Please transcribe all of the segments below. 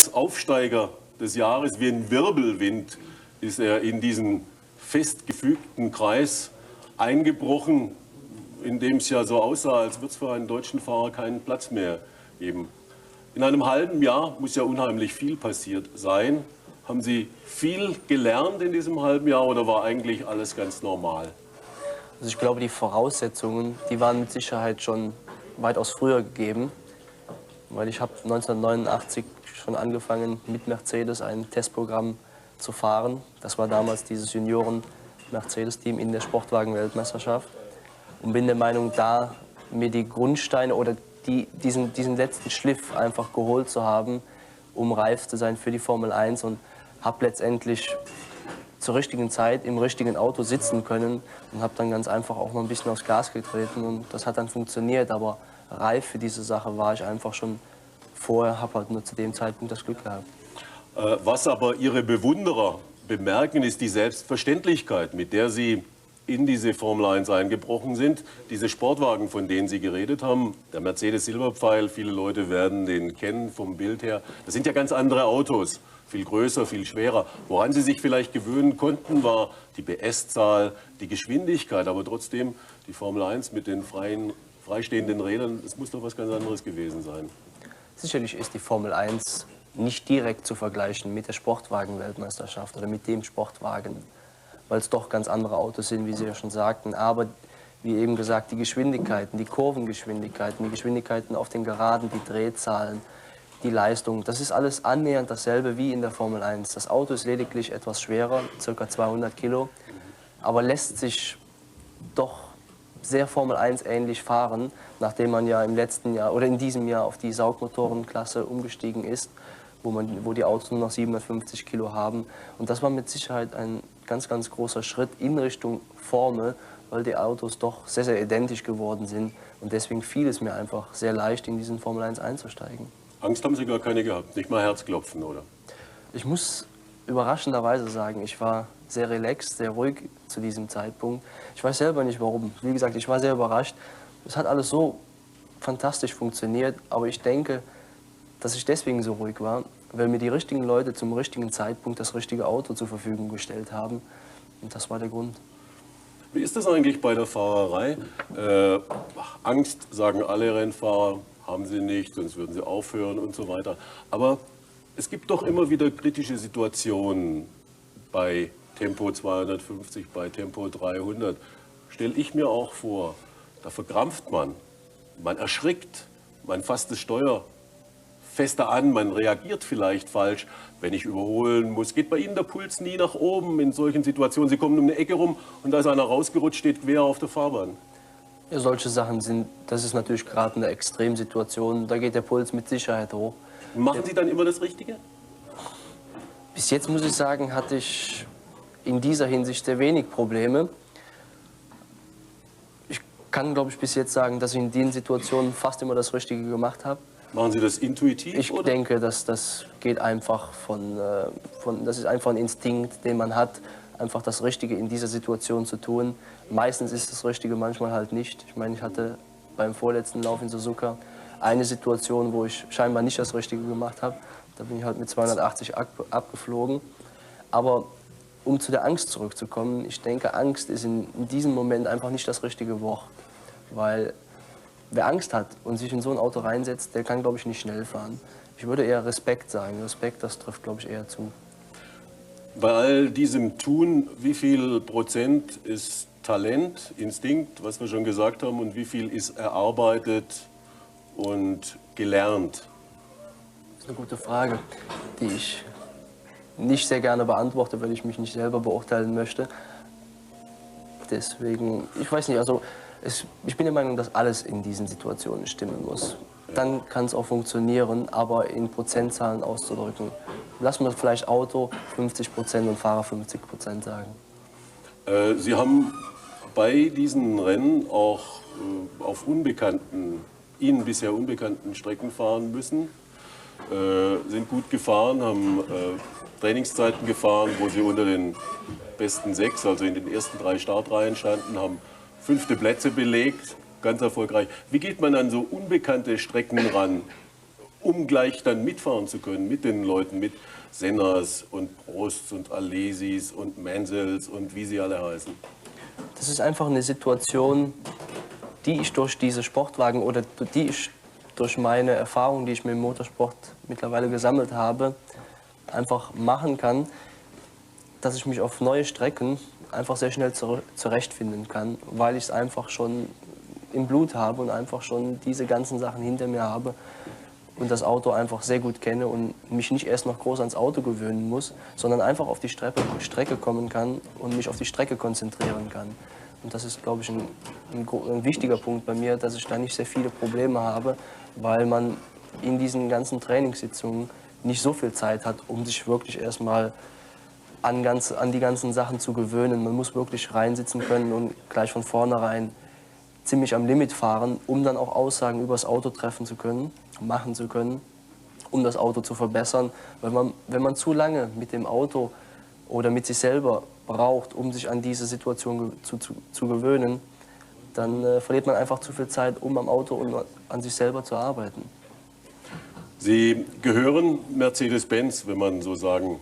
als Aufsteiger des Jahres, wie ein Wirbelwind, ist er in diesen festgefügten Kreis eingebrochen, in dem es ja so aussah, als würde es für einen deutschen Fahrer keinen Platz mehr geben. In einem halben Jahr muss ja unheimlich viel passiert sein. Haben Sie viel gelernt in diesem halben Jahr oder war eigentlich alles ganz normal? Also ich glaube, die Voraussetzungen, die waren mit Sicherheit schon weitaus früher gegeben, weil ich habe 1989 schon angefangen, mit Mercedes ein Testprogramm zu fahren. Das war damals dieses Junioren-Mercedes-Team in der Sportwagen-Weltmeisterschaft und bin der Meinung, da mir die Grundsteine oder diesen letzten Schliff einfach geholt zu haben, um reif zu sein für die Formel 1 und habe letztendlich zur richtigen Zeit im richtigen Auto sitzen können und habe dann ganz einfach auch noch ein bisschen aufs Gas getreten und das hat dann funktioniert, aber reif für diese Sache war ich einfach schon vorher, habe halt nur zu dem Zeitpunkt das Glück gehabt. Was aber Ihre Bewunderer bemerken, ist die Selbstverständlichkeit, mit der Sie in diese Formel 1 eingebrochen sind. Diese Sportwagen, von denen Sie geredet haben, der Mercedes Silberpfeil, viele Leute werden den kennen vom Bild her. Das sind ja ganz andere Autos, viel größer, viel schwerer. Woran Sie sich vielleicht gewöhnen konnten, war die PS-Zahl, die Geschwindigkeit, aber trotzdem die Formel 1 mit den freistehenden Rädern, das muss doch was ganz anderes gewesen sein. Sicherlich ist die Formel 1 nicht direkt zu vergleichen mit der Sportwagen-Weltmeisterschaft oder mit dem Sportwagen, weil es doch ganz andere Autos sind, wie Sie ja schon sagten. Aber wie eben gesagt, die Geschwindigkeiten, die Kurvengeschwindigkeiten, die Geschwindigkeiten auf den Geraden, die Drehzahlen, die Leistung, das ist alles annähernd dasselbe wie in der Formel 1. Das Auto ist lediglich etwas schwerer, ca. 200 Kilo, aber lässt sich doch sehr Formel 1 ähnlich fahren, nachdem man ja im letzten Jahr oder in diesem Jahr auf die Saugmotorenklasse umgestiegen ist, wo die Autos nur noch 750 Kilo haben. Und das war mit Sicherheit ein ganz, ganz großer Schritt in Richtung Formel, weil die Autos doch sehr, sehr identisch geworden sind. Und deswegen fiel es mir einfach sehr leicht, in diesen Formel 1 einzusteigen. Angst haben Sie gar keine gehabt, nicht mal Herzklopfen, oder? Ich muss überraschenderweise sagen, ich war sehr relaxed, sehr ruhig zu diesem Zeitpunkt. Ich weiß selber nicht warum. Wie gesagt, ich war sehr überrascht. Es hat alles so fantastisch funktioniert, aber ich denke, dass ich deswegen so ruhig war, weil mir die richtigen Leute zum richtigen Zeitpunkt das richtige Auto zur Verfügung gestellt haben. Und das war der Grund. Wie ist das eigentlich bei der Fahrerei? Angst, sagen alle Rennfahrer, haben sie nicht, sonst würden sie aufhören und so weiter. Aber es gibt doch immer wieder kritische Situationen bei Tempo 250, bei Tempo 300. Stelle ich mir auch vor, da verkrampft man erschrickt, man fasst das Steuer fester an, man reagiert vielleicht falsch, wenn ich überholen muss. Geht bei Ihnen der Puls nie nach oben in solchen Situationen? Sie kommen um eine Ecke rum und da ist einer rausgerutscht, steht quer auf der Fahrbahn. Ja, solche Sachen sind, das ist natürlich gerade eine Extremsituation, da geht der Puls mit Sicherheit hoch. Machen Sie dann immer das Richtige? Bis jetzt muss ich sagen, hatte ich in dieser Hinsicht sehr wenig Probleme. Ich kann, glaube ich, bis jetzt sagen, dass ich in den Situationen fast immer das Richtige gemacht habe. Machen Sie das intuitiv? Ich denke, dass das geht einfach das ist einfach ein Instinkt, den man hat, einfach das Richtige in dieser Situation zu tun. Meistens ist das Richtige, manchmal halt nicht. Ich meine, ich hatte beim vorletzten Lauf in Suzuka eine Situation, wo ich scheinbar nicht das Richtige gemacht habe. Da bin ich halt mit 280 abgeflogen. Aber um zu der Angst zurückzukommen, ich denke, Angst ist in diesem Moment einfach nicht das richtige Wort. Weil wer Angst hat und sich in so ein Auto reinsetzt, der kann, glaube ich, nicht schnell fahren. Ich würde eher Respekt sagen. Respekt, das trifft, glaube ich, eher zu. Bei all diesem Tun, wie viel Prozent ist Talent, Instinkt, was wir schon gesagt haben, und wie viel ist erarbeitet und gelernt? Das ist eine gute Frage, die ich nicht sehr gerne beantworte, weil ich mich nicht selber beurteilen möchte. Deswegen, ich weiß nicht, also ich bin der Meinung, dass alles in diesen Situationen stimmen muss. Dann kann es auch funktionieren, aber in Prozentzahlen auszudrücken. Lassen wir vielleicht Auto 50% und Fahrer 50% sagen. Sie haben bei diesen Rennen auch auf Ihnen bisher unbekannten Strecken fahren müssen, sind gut gefahren, haben Trainingszeiten gefahren, wo Sie unter den besten 6, also in den ersten 3 Startreihen standen, haben 5. Plätze belegt, ganz erfolgreich. Wie geht man an so unbekannte Strecken ran? um gleich dann mitfahren zu können mit den Leuten, mit Sennas und Prosts und Alesis und Mansells und wie sie alle heißen? Das ist einfach eine Situation, die ich durch diese Sportwagen oder die ich durch meine Erfahrung, die ich mit dem Motorsport mittlerweile gesammelt habe, einfach machen kann, dass ich mich auf neue Strecken einfach sehr schnell zurechtfinden kann, weil ich es einfach schon im Blut habe und einfach schon diese ganzen Sachen hinter mir habe und das Auto einfach sehr gut kenne und mich nicht erst noch groß ans Auto gewöhnen muss, sondern einfach auf die Strecke kommen kann und mich auf die Strecke konzentrieren kann. Und das ist, glaube ich, ein wichtiger Punkt bei mir, dass ich da nicht sehr viele Probleme habe, weil man in diesen ganzen Trainingssitzungen nicht so viel Zeit hat, um sich wirklich erstmal an die ganzen Sachen zu gewöhnen. Man muss wirklich reinsitzen können und gleich von vornherein ziemlich am Limit fahren, um dann auch Aussagen über das Auto treffen zu können, machen zu können, um das Auto zu verbessern. Weil wenn man zu lange mit dem Auto oder mit sich selber braucht, um sich an diese Situation zu gewöhnen, dann verliert man einfach zu viel Zeit, um am Auto und an sich selber zu arbeiten. Sie gehören Mercedes-Benz, wenn man so sagen.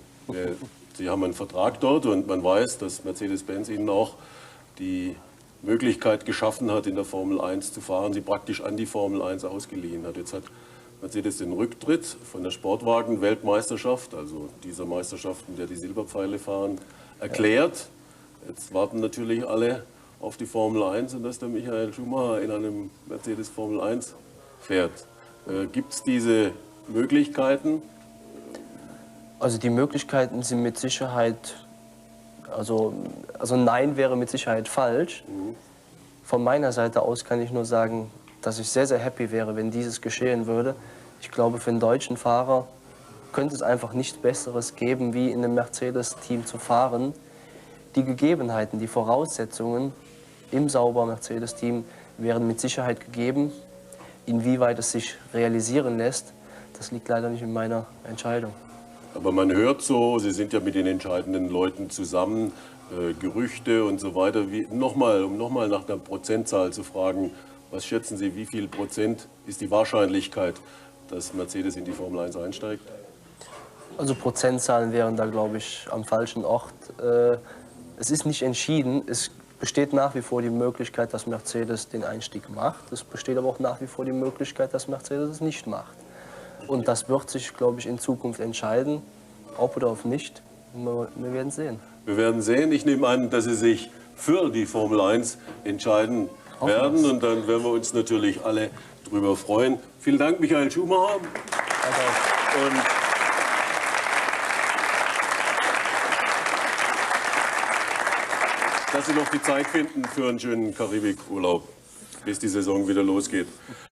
Sie haben einen Vertrag dort und man weiß, dass Mercedes-Benz Ihnen auch die Möglichkeit geschaffen hat, in der Formel 1 zu fahren, sie praktisch an die Formel 1 ausgeliehen hat. Jetzt hat Mercedes den Rücktritt von der Sportwagen-Weltmeisterschaft, also dieser Meisterschaft, in der die Silberpfeile fahren, erklärt. Jetzt warten natürlich alle auf die Formel 1 und dass der Michael Schumacher in einem Mercedes Formel 1 fährt. Gibt es diese Möglichkeiten? Also die Möglichkeiten sind mit Sicherheit, also nein wäre mit Sicherheit falsch. Von meiner Seite aus kann ich nur sagen, dass ich sehr, sehr happy wäre, wenn dieses geschehen würde. Ich glaube, für einen deutschen Fahrer könnte es einfach nichts Besseres geben, wie in einem Mercedes-Team zu fahren. Die Gegebenheiten, die Voraussetzungen im sauber Mercedes-Team wären mit Sicherheit gegeben. Inwieweit es sich realisieren lässt, das liegt leider nicht in meiner Entscheidung. Aber man hört so, Sie sind ja mit den entscheidenden Leuten zusammen, Gerüchte und so weiter. Um nochmal nach der Prozentzahl zu fragen, was schätzen Sie, wie viel Prozent ist die Wahrscheinlichkeit, dass Mercedes in die Formel 1 einsteigt? Also Prozentzahlen wären da, glaube ich, am falschen Ort. Es ist nicht entschieden. Es besteht nach wie vor die Möglichkeit, dass Mercedes den Einstieg macht. Es besteht aber auch nach wie vor die Möglichkeit, dass Mercedes es nicht macht. Und das wird sich, glaube ich, in Zukunft entscheiden, ob oder ob nicht. Wir werden sehen. Wir werden sehen. Ich nehme an, dass Sie sich für die Formel 1 entscheiden werden. Und dann werden wir uns natürlich alle darüber freuen. Vielen Dank, Michael Schumacher. Und dass Sie noch die Zeit finden für einen schönen Karibikurlaub, bis die Saison wieder losgeht.